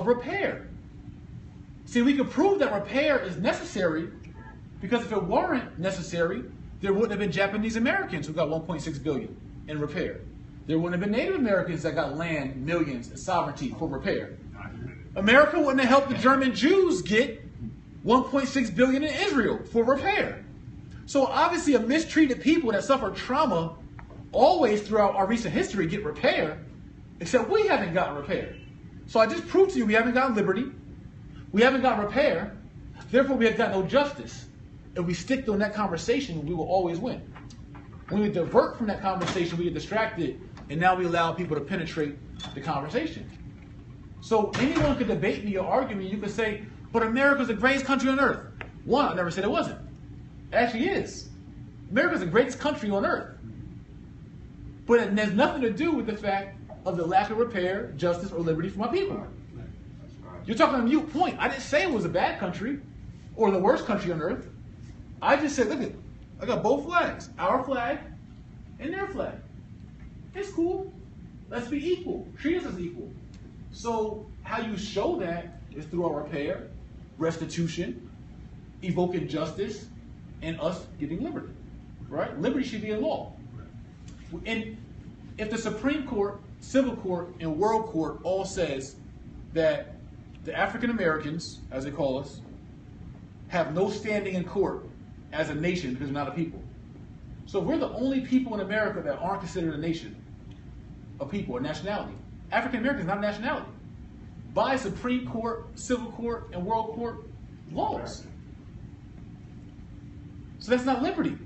of repair. See, we can prove that repair is necessary because if it weren't necessary, there wouldn't have been Japanese Americans who got 1.6 billion in repair. There wouldn't have been Native Americans that got land, millions, and sovereignty for repair. America wouldn't have helped the German Jews get 1.6 billion in Israel for repair. So obviously a mistreated people that suffer trauma always throughout our recent history get repair, except we haven't gotten repair. So I just proved to you we haven't gotten liberty, we haven't gotten repair, therefore we have got no justice. If we stick on that conversation, we will always win. When we divert from that conversation, we get distracted, and now we allow people to penetrate the conversation. So anyone could debate me or argue me. You could say, but America's the greatest country on earth. One, I never said it wasn't. It actually is. America's the greatest country on earth. But it has nothing to do with the fact of the lack of repair, justice, or liberty for my people. You're talking a mute point. I didn't say it was a bad country or the worst country on earth. I just said, look at, I got both flags, our flag and their flag. It's cool. Let's be equal. Treat us as equal. So how you show that is through our repair, restitution, evoking justice, and us getting liberty. Right? Liberty should be a law. And if the Supreme Court, Civil Court, and World Court all says that the African Americans, as they call us, have no standing in court as a nation because we're not a people. So we're the only people in America that aren't considered a nation, a people, a nationality. African American is not a nationality. By Supreme Court, Civil Court, and World Court laws. So that's not liberty.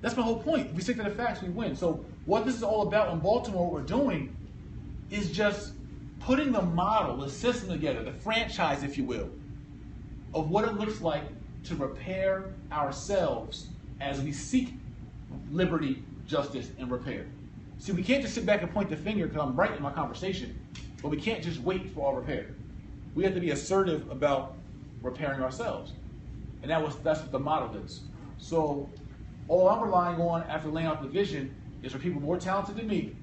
That's my whole point. If we stick to the facts, we win. So what this is all about in Baltimore, what we're doing is just putting the model, the system together, the franchise, if you will, of what it looks like to repair ourselves as we seek liberty, justice, and repair. See, we can't just sit back and point the finger because I'm right in my conversation, but we can't just wait for our repair. We have to be assertive about repairing ourselves. And that's what the model is. So all I'm relying on after laying out the vision is for people more talented than me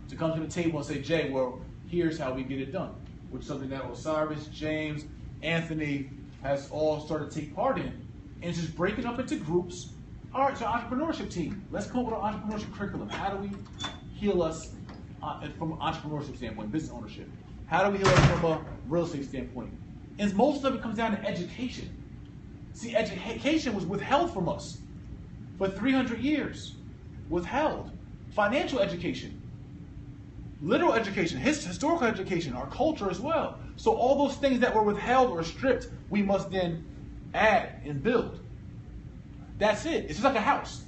to come to the table and say, Jay, well, here's how we get it done, which is something that Osiris, James, Anthony has all started to take part in. And it's just breaking up into groups. All right, so entrepreneurship team, let's come up with an entrepreneurship curriculum. How do we heal us from an entrepreneurship standpoint, business ownership? How do we heal us from a real estate standpoint? And most of it comes down to education. See, education was withheld from us for 300 years. Withheld. Financial education. Literal education, historical education, our culture as well. So all those things that were withheld or stripped, we must then add and build. That's it. It's just like a house.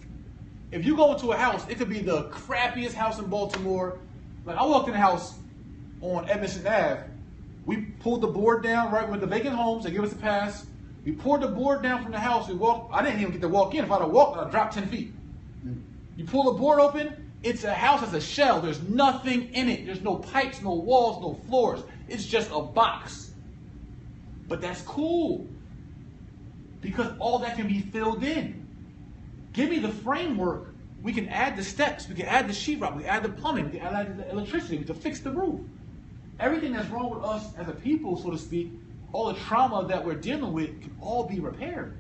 If you go into a house, it could be the crappiest house in Baltimore. Like I walked in a house on Edmondson Ave. We pulled the board down right with the vacant homes. They give us a pass. We poured the board down from the house. We walked. I didn't even get to walk in. If I'd have walked, I'd have dropped 10 feet. You pull the board open. It's a house as a shell. There's nothing in it. There's no pipes, no walls, no floors. It's just a box. But that's cool because all that can be filled in. Give me the framework. We can add the steps. We can add the sheetrock. We can add the plumbing. We can add the electricity. We can fix the roof. Everything that's wrong with us as a people, so to speak, all the trauma that we're dealing with can all be repaired.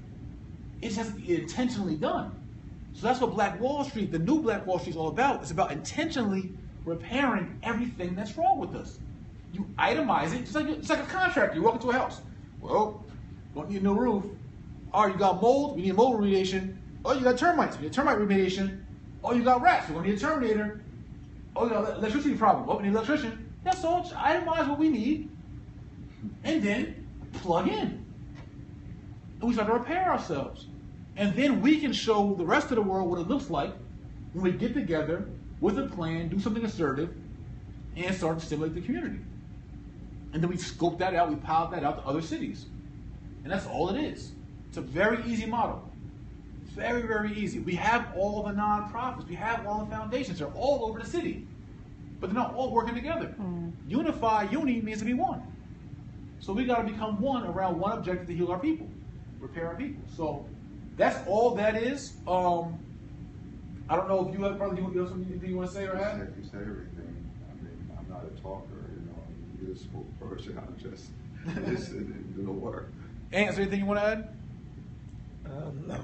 It just has to be intentionally done. So that's what Black Wall Street, the new Black Wall Street is all about. It's about intentionally repairing everything that's wrong with us. You itemize it, just like a contractor. You walk into a house. Well, don't need a new roof. All right, you got mold, we need mold remediation. Oh, you got termites, we need termite remediation. Oh, you got rats, we're gonna need a terminator. Oh, you got electricity problem, oh, we need an electrician. That's all, just itemize what we need. And then plug in. And we start to repair ourselves. And then we can show the rest of the world what it looks like when we get together with a plan, do something assertive, and start to stimulate the community. And then we scope that out, we pilot that out to other cities. And that's all it is. It's a very easy model. Very, very easy. We have all the nonprofits, we have all the foundations, they're all over the city. But they're not all working together. Unify, uni means to be one. So we got to become one around one objective to heal our people, repair our people. So that's all that is. I don't know if you have something you want to say or add? You said everything. I mean, I'm not a talker, you know. useful person. I'm just listen and do the work. Ants, anything you want to add? No.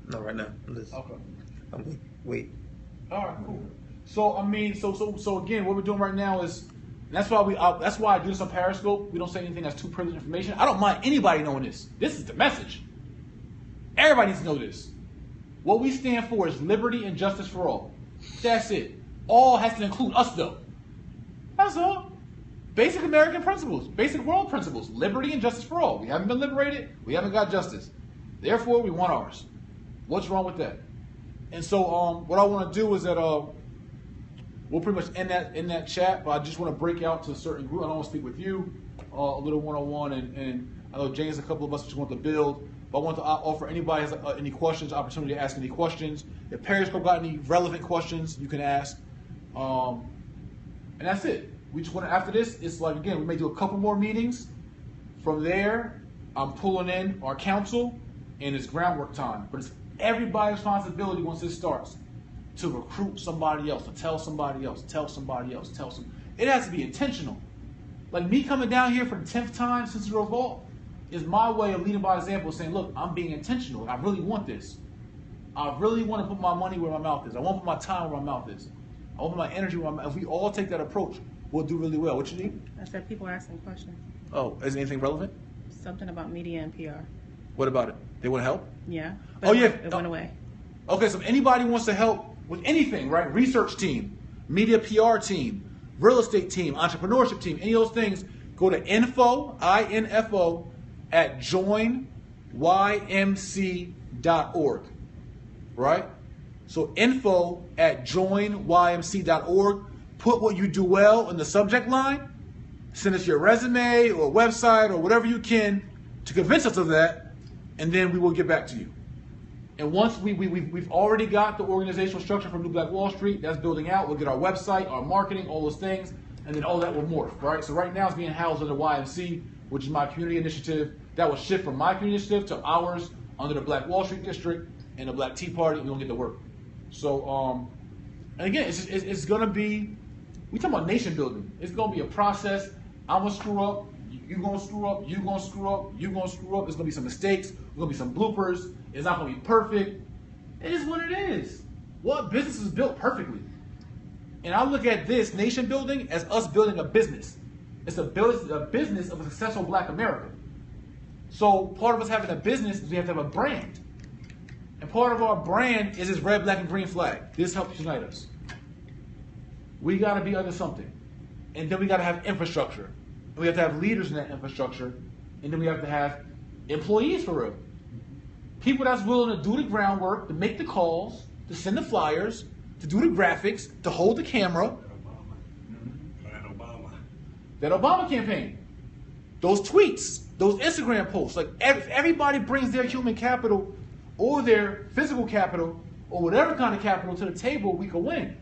No, right now. Okay. I'm wait. All right, cool. So I mean, so again, what we're doing right now is, that's why that's why I do this on Periscope. We don't say anything that's too privileged information. I don't mind anybody knowing this. This is the message. Everybody needs to know this. What we stand for is liberty and justice for all. That's it. All has to include us, though. That's all. Basic American principles, basic world principles, liberty and justice for all. We haven't been liberated. We haven't got justice. Therefore, we want ours. What's wrong with that? And so, what I want to do is that we'll pretty much end that in that chat. But I just want to break out to a certain group. I don't want to speak with you a little one-on-one, and I know James, a couple of us just want to build. But I want to offer anybody has any questions, opportunity to ask any questions. If Periscope got any relevant questions, you can ask. And that's it. We just want to, after this, it's like, again, we may do a couple more meetings. From there, I'm pulling in our council, and it's groundwork time. But it's everybody's responsibility once this starts to recruit somebody else, to tell somebody else, tell somebody else, tell some. It has to be intentional. Like me coming down here for the 10th time since the revolt is my way of leading by example, saying, look, I'm being intentional. I really want this. I really want to put my money where my mouth is. I want to put my time where my mouth is. I want to put my energy where my mouth is. If we all take that approach, we'll do really well. What you need? I said people are asking questions. Oh, is anything relevant? Something about media and PR. What about it? They want to help? Yeah. Oh, yeah. It went away. Okay, so if anybody wants to help with anything, right? Research team, media PR team, real estate team, entrepreneurship team, any of those things, go to info, I-N-F-O, at joinymc.org, right? So info at joinymc.org. Put what you do well in the subject line. Send us your resume or website or whatever you can to convince us of that, and then we will get back to you. And once we've already got the organizational structure for New Black Wall Street, that's building out. We'll get our website, our marketing, all those things, and then all that will morph, right? So right now it's being housed under YMC, which is my community initiative. That will shift from my community initiative to ours under the Black Wall Street District and the Black Tea Party, and we don't get to work. So, and again, it's going to be, we talking about nation building. It's going to be a process. I'm going to screw up. You're going to screw up. You're going to screw up. You're going to screw up. There's going to be some mistakes. There's going to be some bloopers. It's not going to be perfect. It is what it is. What business is built perfectly? And I look at this nation building as us building a business. It's a business of a successful Black America. So part of us having a business is we have to have a brand. And part of our brand is this red, black, and green flag. This helps unite us. We got to be under something. And then we got to have infrastructure. And we have to have leaders in that infrastructure. And then we have to have employees for real. People that's willing to do the groundwork, to make the calls, to send the flyers, to do the graphics, to hold the camera. That Obama campaign. Those tweets, those Instagram posts. Like if everybody brings their human capital or their physical capital or whatever kind of capital to the table, we can win.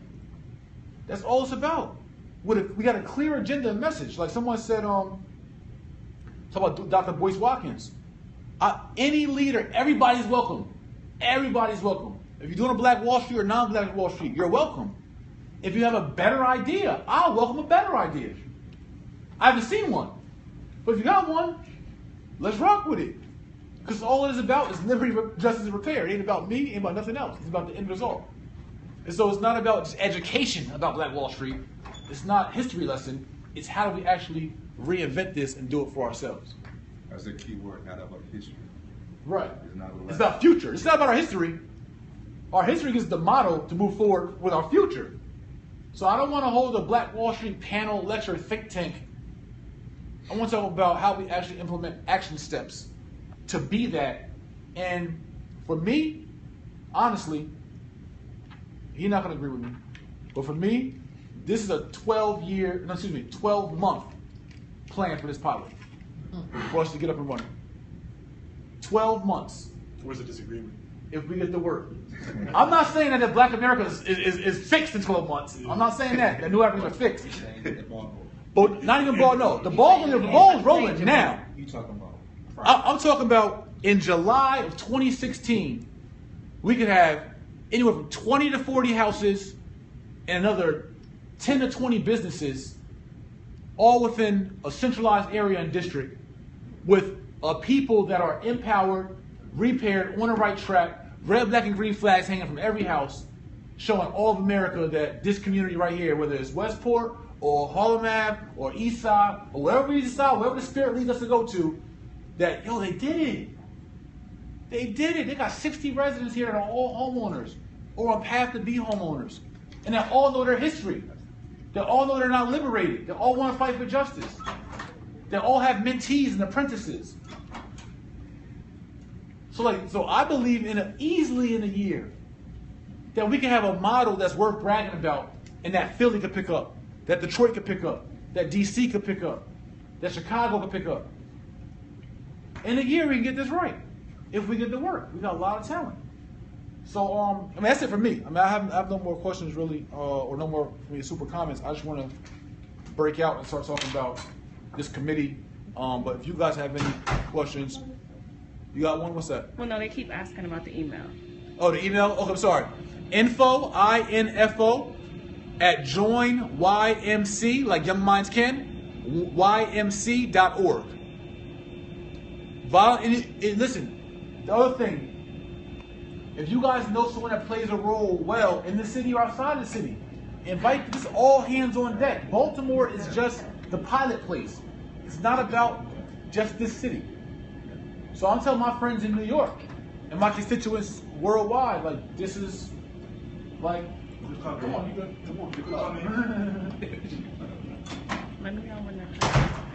That's all it's about. We got a clear agenda and message. Like someone said, talk about Dr. Boyce Watkins. Any leader, everybody's welcome. Everybody's welcome. If you're doing a Black Wall Street or non-Black Wall Street, you're welcome. If you have a better idea, I'll welcome a better idea. I haven't seen one. But if you got one, let's rock with it. Because all it is about is liberty, justice, and repair. It ain't about me, it ain't about nothing else. It's about the end result. And so it's not about just education about Black Wall Street. It's not a history lesson. It's how do we actually reinvent this and do it for ourselves. That's a key word, not about history. Right. It's about future. It's not about our history. Our history gives the model to move forward with our future. So I don't want to hold a Black Wall Street panel, lecture, think tank. I want to talk about how we actually implement action steps to be that. And for me, honestly, you're not going to agree with me. But for me, this is a 12-month plan for this pilot. For us to get up and running. 12 months. Where's the disagreement? If we get the work. I'm not saying that the Black America is fixed in 12 months. I'm not saying that. The new Africans are fixed. But not even ball, no. The ball is rolling now. You talking about? I'm talking about in July of 2016, we could have anywhere from 20 to 40 houses and another 10 to 20 businesses all within a centralized area and district with people that are empowered, repaired, on the right track, red, black, and green flags hanging from every house, showing all of America that this community right here, whether it's Westport or Harlem Ave or East Side or wherever we decide, wherever the spirit leads us to go to, that, yo, they did it. They did it. They got 60 residents here that are all homeowners or on path to be homeowners. And they all know their history. They all know they're not liberated. They all want to fight for justice. They all have mentees and apprentices. So I believe easily in a year that we can have a model that's worth bragging about and that Philly could pick up, that Detroit could pick up, that DC could pick up, that Chicago could pick up. In a year we can get this right if we get to work. We got a lot of talent. So that's it for me. I have no more questions really, or no more super comments. I just want to break out and start talking about this committee. But if you guys have any questions, you got one? What's that? Well, no, they keep asking about the email. Oh, the email? Okay, I'm sorry. Info, I-N-F-O, at joinymc, like Young Minds Can, ymc.org. Listen, the other thing, if you guys know someone that plays a role well in the city or outside the city, invite this all hands on deck. Baltimore is just the pilot place. It's not about just this city. So I'm telling my friends in New York and my constituents worldwide, like, this is, like, come on, you good? Come on, you Let me know when they're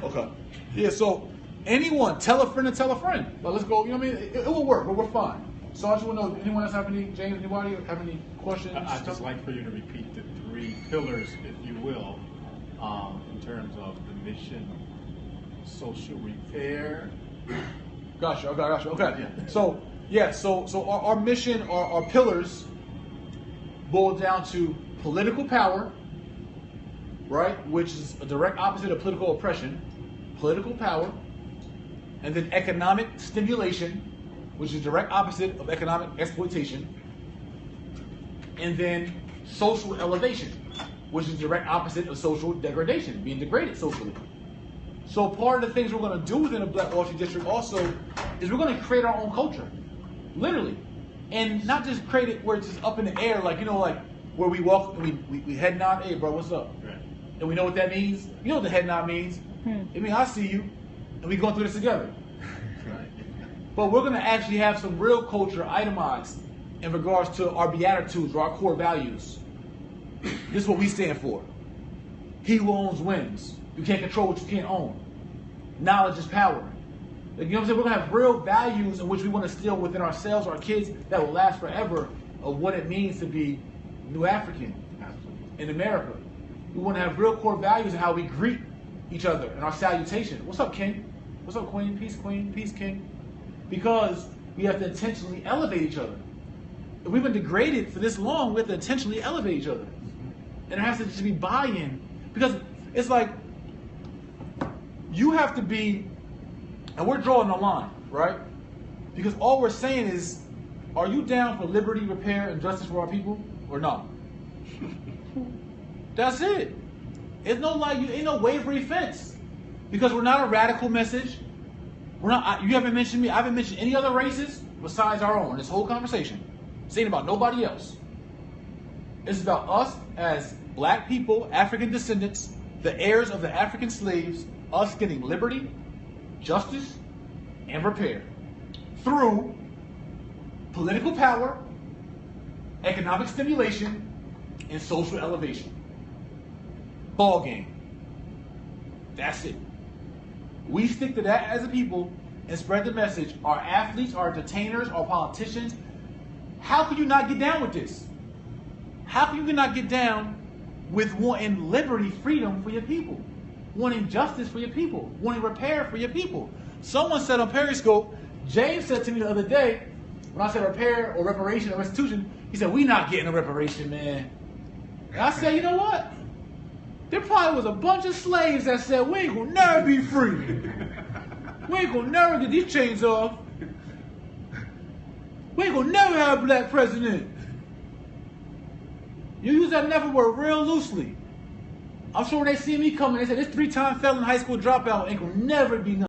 Okay. Yeah, so anyone, tell a friend and tell a friend. But let's go, you know what I mean? It will work, but we're fine. So I just want to know, anyone else have any, James, anybody have any questions? I'd just like for you to repeat the 3 pillars, if you will, in terms of the mission, social repair. Gotcha. Okay. Yeah. So our mission, our pillars, boil down to political power, right, which is a direct opposite of political oppression, political power, and then economic stimulation, which is direct opposite of economic exploitation, and then social elevation, which is direct opposite of social degradation, being degraded socially. So part of the things we're going to do within the Black Wall Street District also is we're going to create our own culture, literally, and not just create it where it's just up in the air, like, you know, like where we walk and we head nod, hey bro, what's up? Right. And we know what that means. You know what the head nod means? It means I see you, and we're going through this together. Right. But we're going to actually have some real culture itemized in regards to our beatitudes or our core values. This is what we stand for. He who owns wins. You can't control what you can't own. Knowledge is power. Like, you know what I'm saying? We're going to have real values in which we want to instill within ourselves, our kids, that will last forever, of what it means to be New African in America. We want to have real core values in how we greet each other and our salutation. What's up, King? What's up, Queen? Peace, King. Because we have to intentionally elevate each other. If we've been degraded for this long, we have to intentionally elevate each other. And there has to just be buy-in. Because it's like, you have to be, and we're drawing a line, right? Because all we're saying is, are you down for liberty, repair, and justice for our people, or not? That's it. It's no like, ain't no wavery fence. Because we're not a radical message. We're not. You haven't mentioned me. I haven't mentioned any other races besides our own. This whole conversation, it's ain't about nobody else. It's about us as Black people, African descendants, the heirs of the African slaves. Us getting liberty, justice, and repair through political power, economic stimulation, and social elevation. Ball game. That's it. We stick to that as a people and spread the message. Our athletes, our entertainers, our politicians. How can you not get down with this? How can you not get down with wanting liberty, freedom for your people? Wanting justice for your people, wanting repair for your people. Someone said on Periscope, James said to me the other day, when I said repair or reparation or restitution, he said, we not getting a reparation, man. And I said, you know what? There probably was a bunch of slaves that said, we ain't gonna never be free. We ain't gonna never get these chains off. We ain't gonna never have a Black president. You use that never word real loosely. I'm sure when they see me coming, they say this 3-time felon high school dropout ain't gonna never be nothing.